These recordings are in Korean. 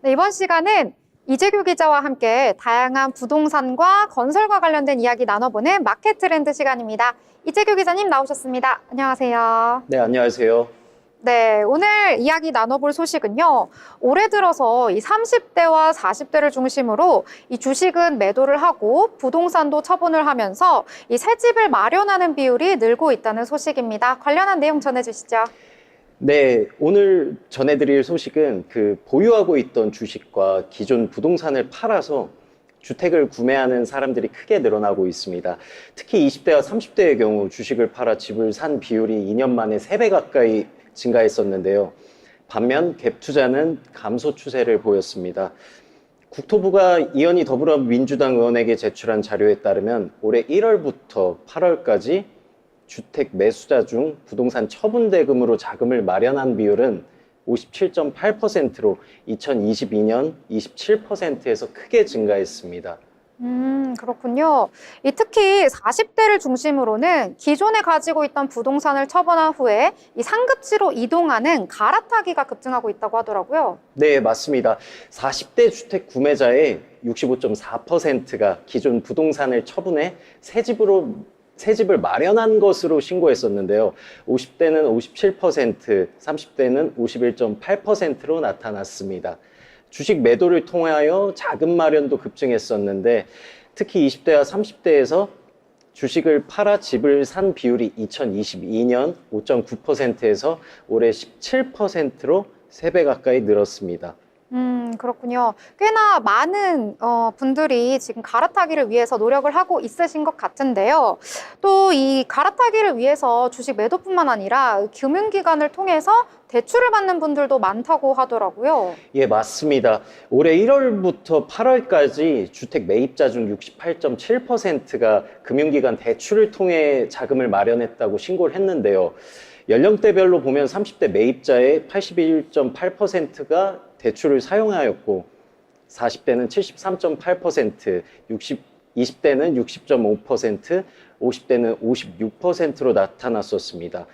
네, 이번 시간은 이재규 기자와 함께 다양한 부동산과 건설과 관련된 이야기 나눠보는 마켓 트렌드 시간입니다. 이재규 기자님 나오셨습니다. 안녕하세요. 네, 안녕하세요. 네, 오늘 이야기 나눠볼 소식은요. 올해 들어서 이 30대와 40대를 중심으로 이 주식은 매도를 하고 부동산도 처분을 하면서 이 새 집을 마련하는 비율이 늘고 있다는 소식입니다. 관련한 내용 전해주시죠. 네, 오늘 전해드릴 소식은 보유하고 있던 주식과 기존 부동산을 팔아서 주택을 구매하는 사람들이 크게 늘어나고 있습니다. 특히 20대와 30대의 경우 주식을 팔아 집을 산 비율이 2년 만에 3배 가까이 증가했었는데요. 반면 갭 투자는 감소 추세를 보였습니다. 국토부가 이현희 더불어민주당 의원에게 제출한 자료에 따르면 올해 1월부터 8월까지 주택 매수자 중 부동산 처분 대금으로 자금을 마련한 비율은 57.8%로 2022년 27%에서 크게 증가했습니다. 그렇군요. 특히 40대를 중심으로는 기존에 가지고 있던 부동산을 처분한 후에 이 상급지로 이동하는 갈아타기가 급증하고 있다고 하더라고요. 네, 맞습니다. 40대 주택 구매자의 65.4%가 기존 부동산을 처분해 새 집을 마련한 것으로 신고했었는데요. 50대는 57%, 30대는 51.8%로 나타났습니다. 주식 매도를 통하여 자금 마련도 급증했었는데 특히 20대와 30대에서 주식을 팔아 집을 산 비율이 2022년 5.9%에서 올해 17%로 3배 가까이 늘었습니다. 그렇군요. 꽤나 많은 분들이 지금 갈아타기를 위해서 노력을 하고 있으신 것 같은데요. 또 이 갈아타기를 위해서 주식 매도뿐만 아니라 금융기관을 통해서 대출을 받는 분들도 많다고 하더라고요. 예, 맞습니다. 올해 1월부터 8월까지 주택 매입자 중 68.7%가 금융기관 대출을 통해 자금을 마련했다고 신고를 했는데요. 연령대별로 보면 30대 매입자의 81.8%가 대출을 사용하였고 40대는 73.8%, 20대는 60.5%, 50대는 56%로 나타났었습니다.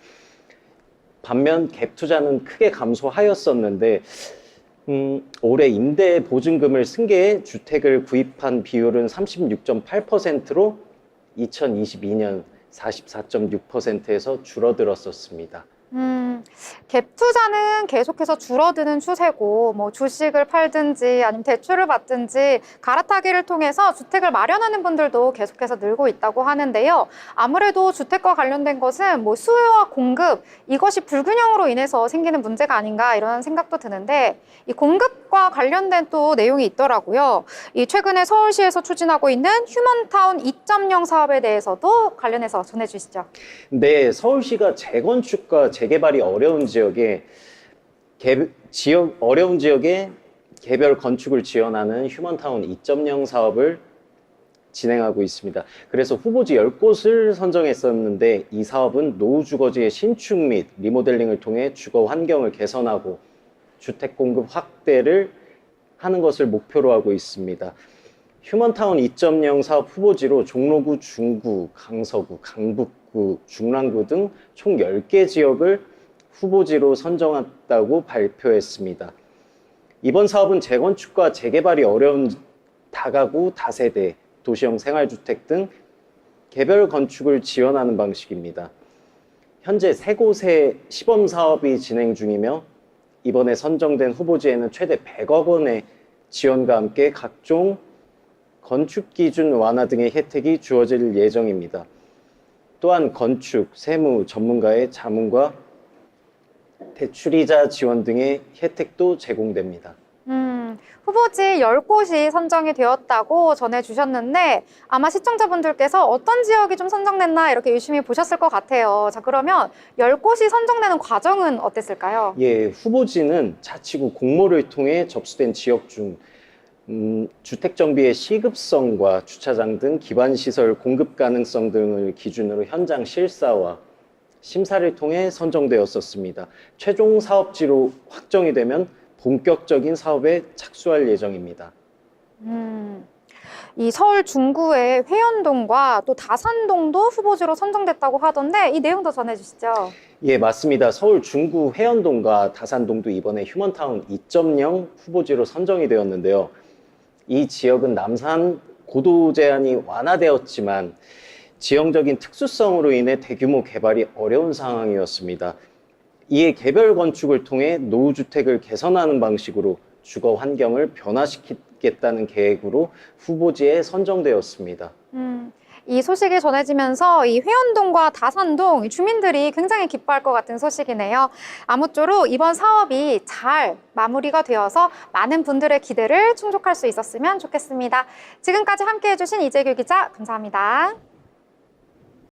반면 갭 투자는 크게 감소하였었는데 올해 임대 보증금을 승계해 주택을 구입한 비율은 36.8%로 2022년 44.6%에서 줄어들었었습니다. 갭 투자는 계속해서 줄어드는 추세고, 뭐 주식을 팔든지 아니면 대출을 받든지 갈아타기를 통해서 주택을 마련하는 분들도 계속해서 늘고 있다고 하는데요. 아무래도 주택과 관련된 것은 뭐 수요와 공급, 이것이 불균형으로 인해서 생기는 문제가 아닌가 이런 생각도 드는데, 이 공급과 관련된 또 내용이 있더라고요. 이 최근에 서울시에서 추진하고 있는 휴먼타운 2.0 사업에 대해서도 관련해서 전해주시죠. 네, 서울시가 재건축과 재개발이 어려운 지역에 개별 건축을 지원하는 휴먼타운 2.0 사업을 진행하고 있습니다. 그래서 후보지 10곳을 선정했었는데 이 사업은 노후 주거지의 신축 및 리모델링을 통해 주거 환경을 개선하고 주택 공급 확대를 하는 것을 목표로 하고 있습니다. 휴먼타운 2.0 사업 후보지로 종로구, 중구, 강서구, 강북구, 중랑구 등 총 10개 지역을 후보지로 선정했다고 발표했습니다. 이번 사업은 재건축과 재개발이 어려운 다가구, 다세대, 도시형 생활주택 등 개별 건축을 지원하는 방식입니다. 현재 3곳의 시범 사업이 진행 중이며 이번에 선정된 후보지에는 최대 100억 원의 지원과 함께 각종 건축 기준 완화 등의 혜택이 주어질 예정입니다. 또한 건축, 세무 전문가의 자문과 대출이자 지원 등의 혜택도 제공됩니다. 후보지 10곳이 선정이 되었다고 전해주셨는데 아마 시청자분들께서 어떤 지역이 좀 선정됐나 이렇게 유심히 보셨을 것 같아요. 자, 그러면 10곳이 선정되는 과정은 어땠을까요? 예, 후보지는 자치구 공모를 통해 접수된 지역 중 주택 정비의 시급성과 주차장 등 기반 시설 공급 가능성 등을 기준으로 현장 실사와 심사를 통해 선정되었었습니다. 최종 사업지로 확정이 되면 본격적인 사업에 착수할 예정입니다. 이 서울 중구의 회원동과 또 다산동도 후보지로 선정됐다고 하던데 이 내용 더 전해주시죠. 예, 맞습니다. 서울 중구 회원동과 다산동도 이번에 휴먼타운 2.0 후보지로 선정이 되었는데요. 이 지역은 남산 고도 제한이 완화되었지만 지형적인 특수성으로 인해 대규모 개발이 어려운 상황이었습니다. 이에 개별 건축을 통해 노후주택을 개선하는 방식으로 주거 환경을 변화시키겠다는 계획으로 후보지에 선정되었습니다. 이 소식이 전해지면서 이 회원동과 다산동 주민들이 굉장히 기뻐할 것 같은 소식이네요. 아무쪼록 이번 사업이 잘 마무리가 되어서 많은 분들의 기대를 충족할 수 있었으면 좋겠습니다. 지금까지 함께해 주신 이재규 기자 감사합니다.